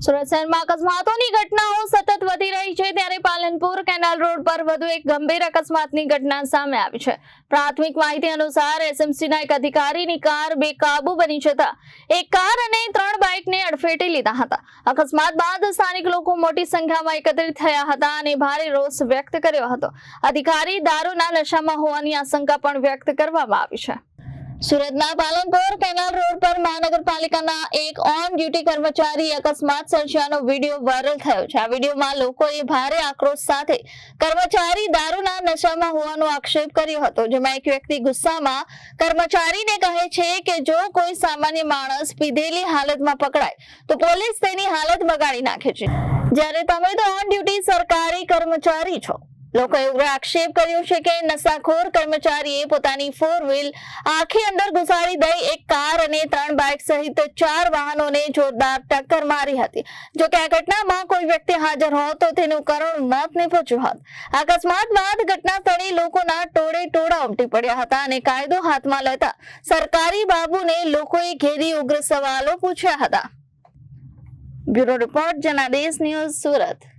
સુરત શહેરમાં અકસ્માતોની ઘટનાઓ સતત વધી રહી છે ત્યારે પાલનપુર કેનાલ રોડ પર વધુ એક ગંભીર અકસ્માતની ઘટના સામે આવી છે। પ્રાથમિક માહિતી અનુસાર એસએમસીના એક અધિકારીની કાર બેકાબુ બની જતા એક કાર અને 3 બાઇકને અડફેટે લીધા હતા। અકસ્માત બાદ સ્થાનિક લોકો મોટી સંખ્યામાં એકત્રિત થયા હતા અને ભારે રોષ વ્યક્ત કર્યો હતો। અધિકારી દારૂના નશામાં હોવાની આશંકા પણ વ્યક્ત કરવામાં આવી છે। સુરતના પાલનપુર કેનાલ રોડ પર મહાનગરપાલિકાના એક ઓન ડ્યુટી કર્મચારી અકસ્માત સર્જ્યાનો વિડીયો વાયરલ થયો છે। આ વિડીયોમાં લોકોએ ભારે આક્રોશ સાથે કર્મચારી દારૂના નશામાં હોવાનો આક્ષેપ કર્યો હતો, જેમાં એક વ્યક્તિ ગુસ્સામાં કર્મચારીને કહે છે કે જો કોઈ સામાન્ય માણસ પીધેલી હાલતમાં પકડાય તો પોલીસ તેની હાલત બગાડી નાખે છે, જ્યારે તમે તો ઓન ડ્યુટી સરકારી કર્મચારી છો। લોકોએ ઉગ્ર આક્ષેપ કર્યો છે કે નશાખોર કર્મચારીએ પોતાની 4 વ્હીલ આખી અંદર ઘુસાડી દઈ એક કાર અને 3 બાઇક સહિત 4 વાહનોને જોરદાર ટક્કર મારી હતી। જો કે આ ઘટનામાં કોઈ વ્યક્તિ હાજર હોત તો તેનું કરુણ મોત નીપજ્યું હોત। અકસ્માત બાદ ઘટના સ્થળે લોકોના ટોળે ટોળા ઉમટી પડ્યા હતા અને કાયદો હાથમાં લેતા સરકારી બાબુને લોકોએ ઘેરી ઉગ્ર સવાલો પૂછ્યા હતા। Bureau report Janadesh news, Surat.